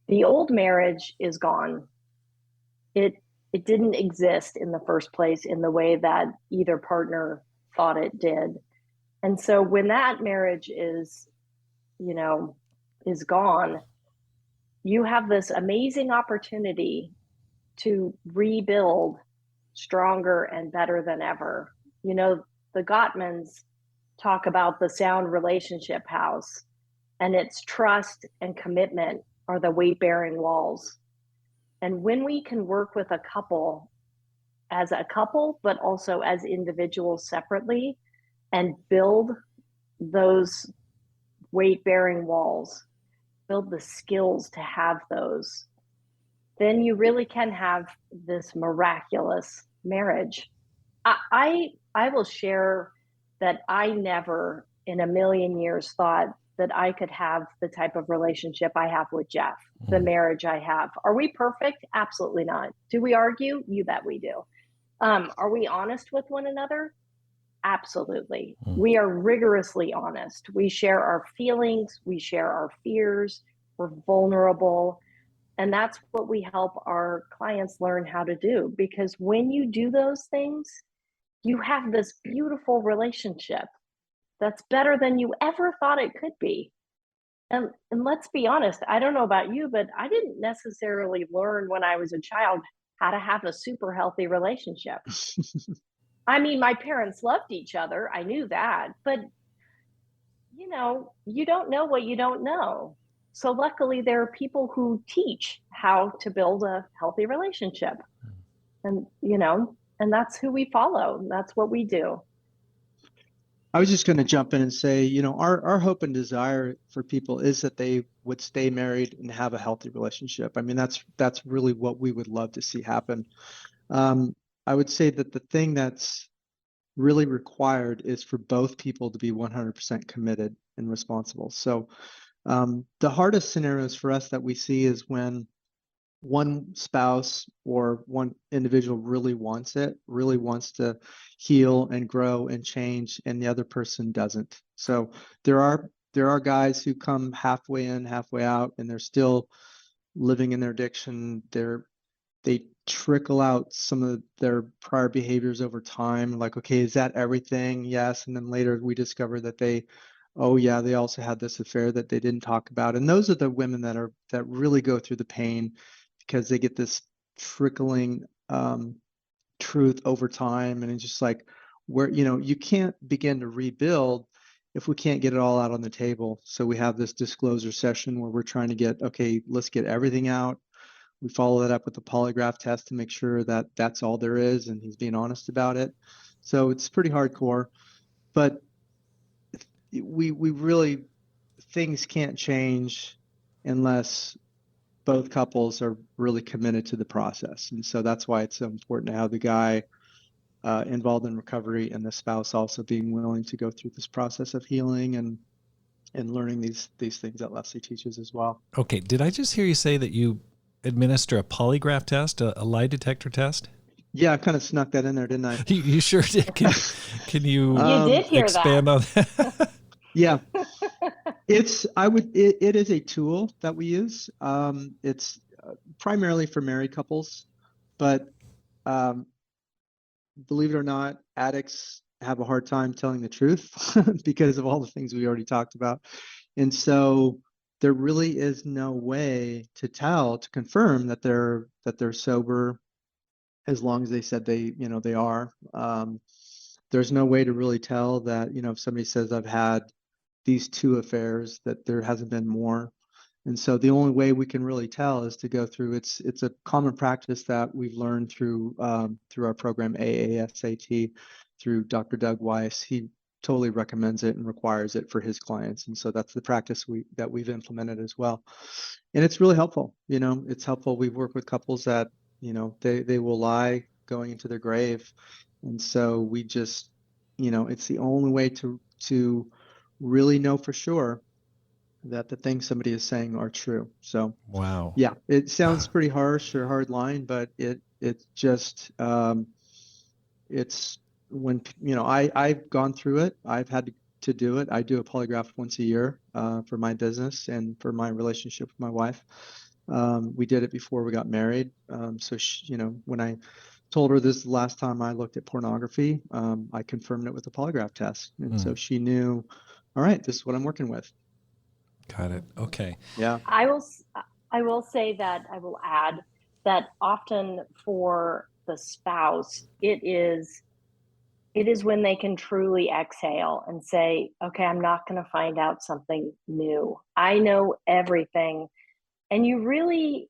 The old marriage is gone. It didn't exist in the first place in the way that either partner thought it did. And so when that marriage is gone, you have this amazing opportunity to rebuild stronger and better than ever. The Gottmans talk about the sound relationship house, and its trust and commitment are the weight-bearing walls. And when we can work with a couple, but also as individuals separately, and build those weight-bearing walls, build the skills to have those, then you really can have this miraculous marriage. I will share that I never in a million years thought that I could have the type of relationship I have with Jeff, the marriage I have. Are we perfect? Absolutely not. Do we argue? You bet we do. Are we honest with one another? Absolutely. We are rigorously honest. We share our feelings, we share our fears, we're vulnerable. And that's what we help our clients learn how to do. Because when you do those things, you have this beautiful relationship that's better than you ever thought it could be. And let's be honest, I don't know about you, but I didn't necessarily learn when I was a child how to have a super healthy relationship. I mean, my parents loved each other. I knew that. But, you know, you don't know what you don't know. So luckily, there are people who teach how to build a healthy relationship. And, you know, and that's who we follow. That's what we do. I was just going to jump in and say, you know, our hope and desire for people is that they would stay married and have a healthy relationship. I mean, that's really what we would love to see happen. I would say that the thing that's really required is for both people to be 100% committed and responsible. So the hardest scenarios for us that we see is when one spouse or one individual really wants it, really wants to heal and grow and change, and the other person doesn't. So there are guys who come halfway in, halfway out, and they're still living in their addiction. They trickle out some of their prior behaviors over time. Like, okay, is that everything? Yes. And then later we discover that they also had this affair that they didn't talk about. And those are the women that really go through the pain, because they get this trickling truth over time. And it's just like, where, you know, you can't begin to rebuild if we can't get it all out on the table. So we have this disclosure session where we're trying to get, okay, let's get everything out. We follow that up with the polygraph test to make sure that that's all there is and he's being honest about it. So it's pretty hardcore, but we really, things can't change unless both couples are really committed to the process. And so that's why it's so important to have the guy involved in recovery and the spouse also being willing to go through this process of healing and learning these things that Leslie teaches as well. Okay. Did I just hear you say that you administer a polygraph test, a lie detector test? Yeah, I kind of snuck that in there, didn't I? You sure did. Can you did hear expand that. on that? Yeah. It is a tool that we use. It's primarily for married couples, but believe it or not, addicts have a hard time telling the truth because of all the things we already talked about. And so there really is no way to confirm that they're sober as long as they said they are. There's no way to really tell that, if somebody says I've had these 2 affairs, that there hasn't been more. And so the only way we can really tell is to go through, it's a common practice that we've learned through our program AASAT, through Dr. Doug Weiss. He totally recommends it and requires it for his clients. And so that's the practice that we've implemented as well. And it's really helpful. It's helpful. We've worked with couples that, they will lie going into their grave. And so we just, it's the only way to really know for sure that the things somebody is saying are true. So, wow. Yeah, it sounds pretty harsh or hard line, but it's just, it's when, I've gone through it. I've had to do it. I do a polygraph once a year for my business and for my relationship with my wife. We did it before we got married. So when I told her this is the last time I looked at pornography, I confirmed it with a polygraph test. And so she knew, all right, this is what I'm working with. Got it. Okay. Yeah. I will say that I will add that often for the spouse, it is when they can truly exhale and say, okay, I'm not going to find out something new. I know everything. And you really,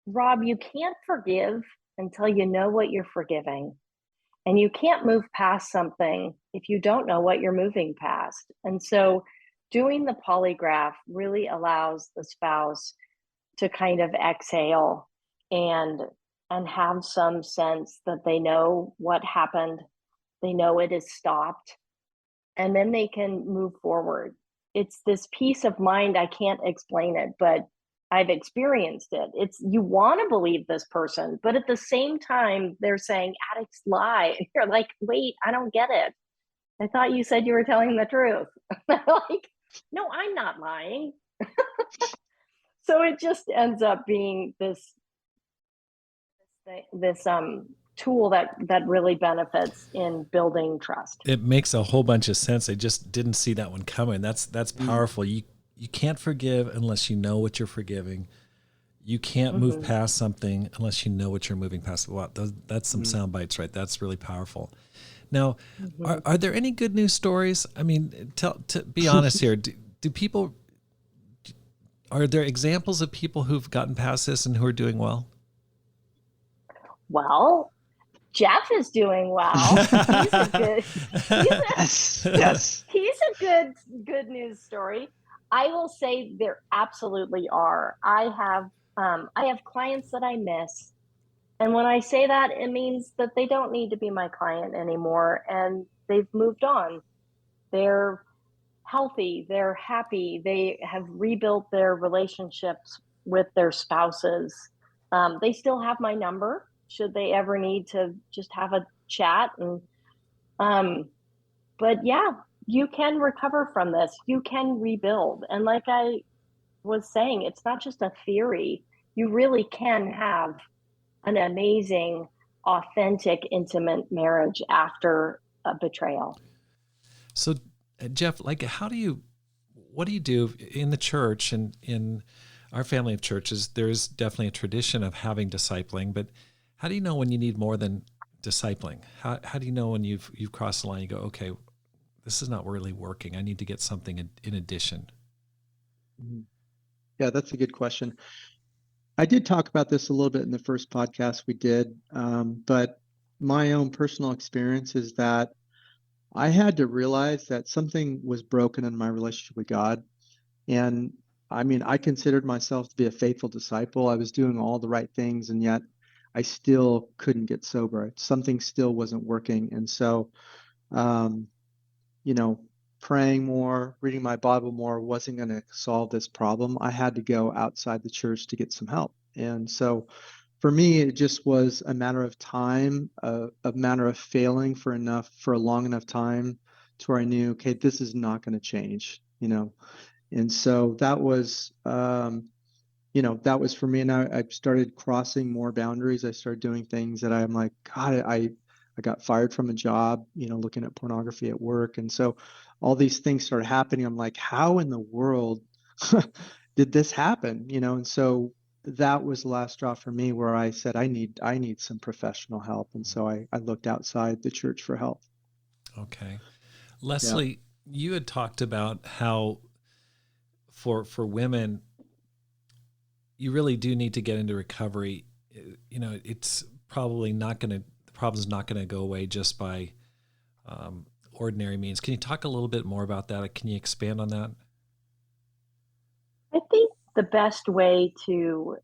Rob, you can't forgive until you know what you're forgiving. And you can't move past something if you don't know what you're moving past. And so doing the polygraph really allows the spouse to kind of exhale and have some sense that they know what happened. They know it is stopped. and then they can move forward. It's this peace of mind. I can't explain it, but I've experienced it. It's, you want to believe this person, but at the same time, they're saying addicts lie. And you're like, wait, I don't get it. I thought you said you were telling the truth. Like, no, I'm not lying. So it just ends up being this tool that really benefits in building trust. It makes a whole bunch of sense. I just didn't see that one coming. That's powerful. You can't forgive unless you know what you're forgiving. You can't move past something unless you know what you're moving past. Wow, that's some sound bites, right? That's really powerful. Now, are there any good news stories? I mean, to be honest here, do people, are there examples of people who've gotten past this and who are doing well? Well, Jeff is doing well. He's a good news story. I will say there absolutely are. I have clients that I miss. And when I say that, it means that they don't need to be my client anymore and they've moved on. They're healthy, they're happy, they have rebuilt their relationships with their spouses. They still have my number should they ever need to just have a chat. And but yeah, you can recover from this. You can rebuild. And like I was saying, it's not just a theory. You really can have an amazing, authentic, intimate marriage after a betrayal. So, Jeff, like, what do you do in the church and in our family of churches? There's definitely a tradition of having discipling, but how do you know when you need more than discipling? How do you know when you've crossed the line? You go, okay, this is not really working. I need to get something in addition. Yeah, that's a good question. I did talk about this a little bit in the first podcast we did, but my own personal experience is that I had to realize that something was broken in my relationship with God. And I mean, I considered myself to be a faithful disciple. I was doing all the right things, and yet I still couldn't get sober. Something still wasn't working. And so, praying more, reading my Bible more wasn't going to solve this problem. I had to go outside the church to get some help. And so for me, it just was a matter of time, a matter of failing for a long enough time to where I knew, okay, this is not going to change, And so that was, that was for me. And I started crossing more boundaries. I started doing things that I'm like, God, I got fired from a job, looking at pornography at work. And so all these things started happening. I'm like, how in the world did this happen? And so that was the last straw for me where I said, I need some professional help. And so I looked outside the church for help. Okay. Leslie, you had talked about how for women, you really do need to get into recovery. It's probably not going to, the problem's not going to go away just by ordinary means. Can you talk a little bit more about that? Can you expand on that? I think the best way to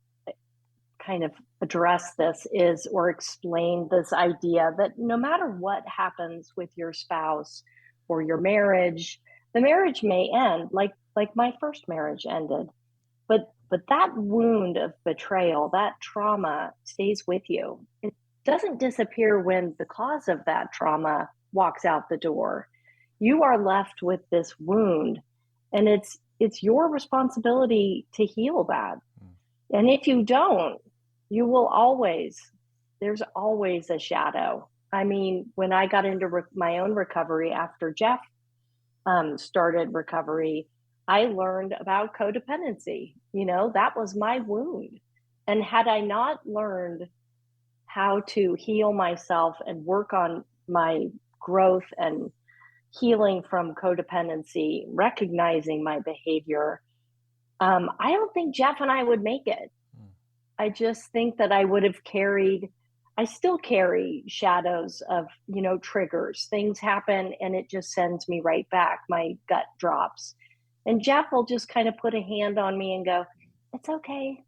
kind of address this is, or explain this idea that no matter what happens with your spouse or your marriage, the marriage may end like my first marriage ended. But that wound of betrayal, that trauma stays with you. It doesn't disappear when the cause of that trauma walks out the door. You are left with this wound, and it's your responsibility to heal that. And if you don't, you will there's always a shadow. I mean, when I got into my own recovery after Jeff started recovery, I learned about codependency. That was my wound. And had I not learned how to heal myself and work on my growth and healing from codependency, recognizing my behavior, I don't think Jeff and I would make it. I just think that I would have I still carry shadows of, triggers. Things happen and it just sends me right back. My gut drops. And Jeff will just kind of put a hand on me and go, it's okay.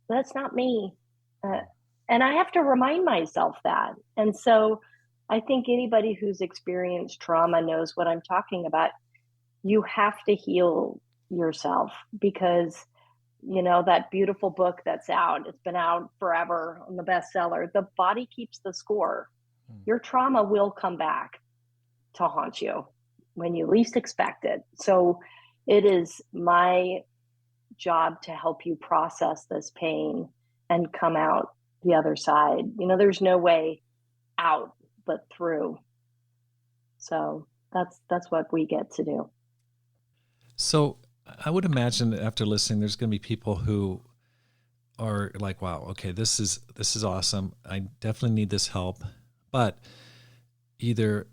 That's not me. And I have to remind myself that. And so I think anybody who's experienced trauma knows what I'm talking about. You have to heal yourself because, that beautiful book that's out, it's been out forever on the bestseller, The Body Keeps the Score. Your trauma will come back to haunt you when you least expect it. So it is my job to help you process this pain and come out the other side. There's no way out but through. So that's what we get to do. So I would imagine that after listening, there's going to be people who are like, wow, okay, this is awesome. I definitely need this help. But either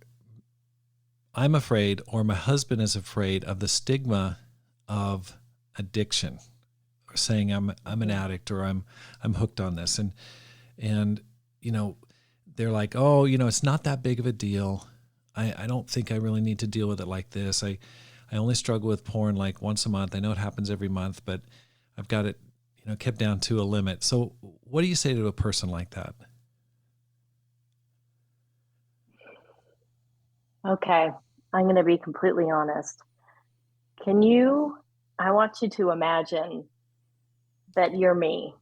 I'm afraid or my husband is afraid of the stigma of addiction, or saying I'm an addict or I'm hooked on this. And they're like, oh, it's not that big of a deal. I don't think I really need to deal with it like this. I only struggle with porn like once a month. I know it happens every month, but I've got it, kept down to a limit. So what do you say to a person like that? Okay, I'm going to be completely honest. I want you to imagine that you're me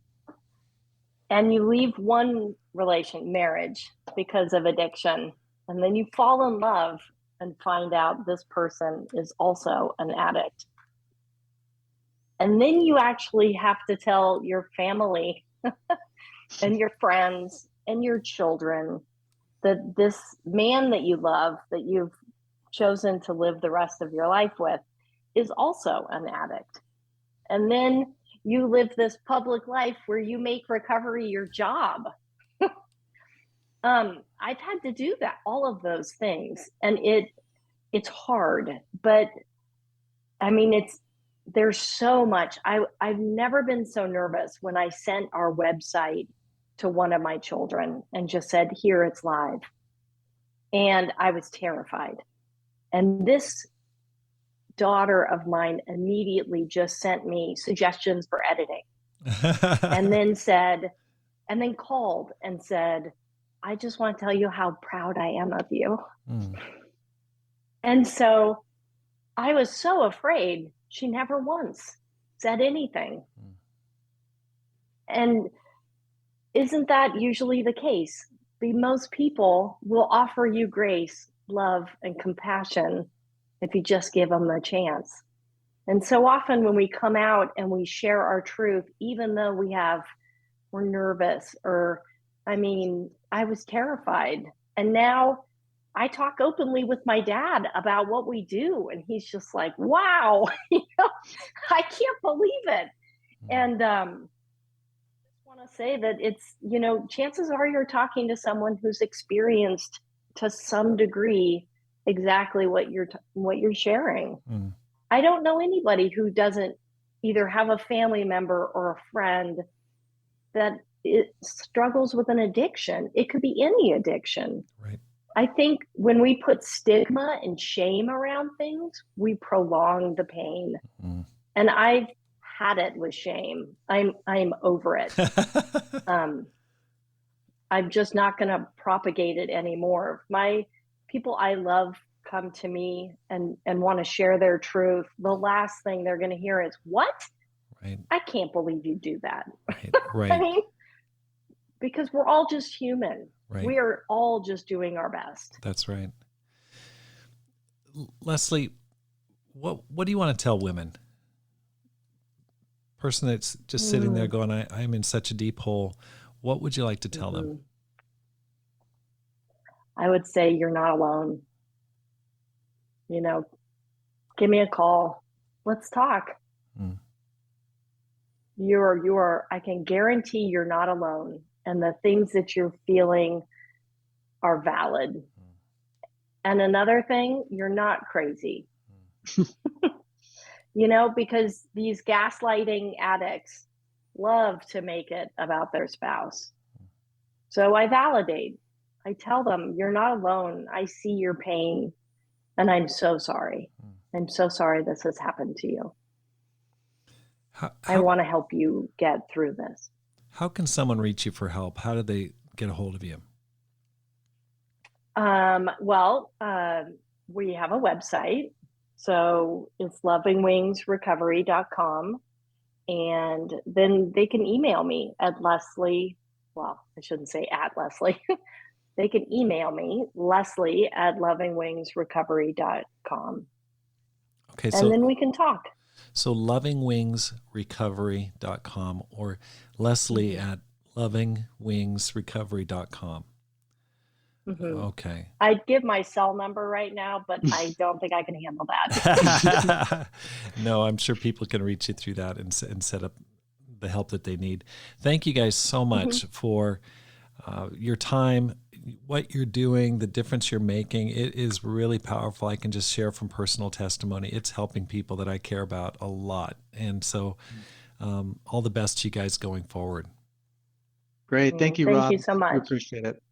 and you leave one marriage because of addiction, and then you fall in love and find out this person is also an addict. And then you actually have to tell your family and your friends and your children that this man that you love, that you've chosen to live the rest of your life with, is also an addict. And then you live this public life where you make recovery your job. I've had to do that, all of those things. And it's hard, but I mean, there's so much. I've never been so nervous when I sent our website to one of my children and just said, here, it's live. And I was terrified. And this daughter of mine immediately just sent me suggestions for editing and then called and said, I just want to tell you how proud I am of you. And so I was so afraid. She never once said anything. And isn't that usually the case? Most people will offer you grace, love, and compassion if you just give them a chance. And so often when we come out and we share our truth, even though we're nervous, I was terrified. And now I talk openly with my dad about what we do. And he's just like, wow, I can't believe it. And I just want to say that it's, chances are you're talking to someone who's experienced to some degree exactly what you're sharing. I don't know anybody who doesn't either have a family member or a friend that struggles with an addiction. It could be any addiction. Right. I think when we put stigma and shame around things, we prolong the pain. And I've had it with shame. I'm over it. I'm just not going to propagate it anymore. My people I love come to me and want to share their truth. The last thing they're going to hear is, what? Right. I can't believe you do that. Right. I mean, because we're all just human. Right. We are all just doing our best. That's right. Leslie, what do you want to tell women? Person that's just sitting there going, I'm in such a deep hole. What would you like to tell them? I would say you're not alone. Give me a call. Let's talk. I can guarantee you're not alone. And the things that you're feeling are valid. And another thing, you're not crazy. Because these gaslighting addicts love to make it about their spouse. So I validate. I tell them, you're not alone. I see your pain. And I'm so sorry. I'm so sorry this has happened to you. I want to help you get through this. How can someone reach you for help? How do they get a hold of you? We have a website. So it's lovingwingsrecovery.com. And then they can email me at Leslie. Well, I shouldn't say at Leslie. They can email me, Leslie at lovingwingsrecovery.com. Okay. And then we can talk. So lovingwingsrecovery.com or Leslie at lovingwingsrecovery.com. Mm-hmm. Okay. I'd give my cell number right now, but I don't think I can handle that. No, I'm sure people can reach you through that and set up the help that they need. Thank you guys so much for your time, what you're doing, the difference you're making. It is really powerful. I can just share from personal testimony. It's helping people that I care about a lot. And so all the best to you guys going forward. Great. Thank you, Rob. Thank you so much. We appreciate it.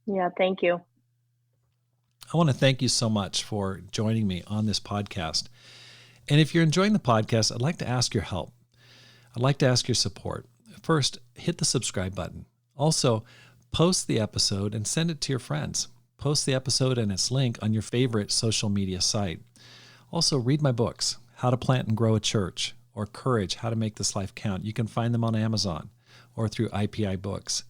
Yeah, thank you. I want to thank you so much for joining me on this podcast. And if you're enjoying the podcast, I'd like to ask your help. I'd like to ask your support. First, hit the subscribe button. Also, post the episode and send it to your friends. Post the episode and its link on your favorite social media site. Also, read my books, How to Plant and Grow a Church, or Courage, How to Make This Life Count. You can find them on Amazon or through IPI Books.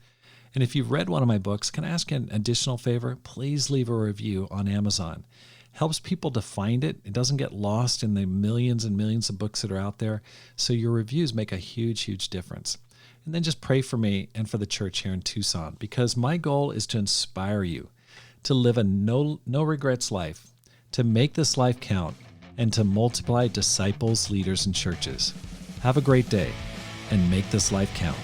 And if you've read one of my books, can I ask an additional favor? Please leave a review on Amazon. Helps people to find it. It doesn't get lost in the millions and millions of books that are out there. So your reviews make a huge, huge difference. And then just pray for me and for the church here in Tucson, because my goal is to inspire you to live a no regrets life, to make this life count, and to multiply disciples, leaders, and churches. Have a great day and make this life count.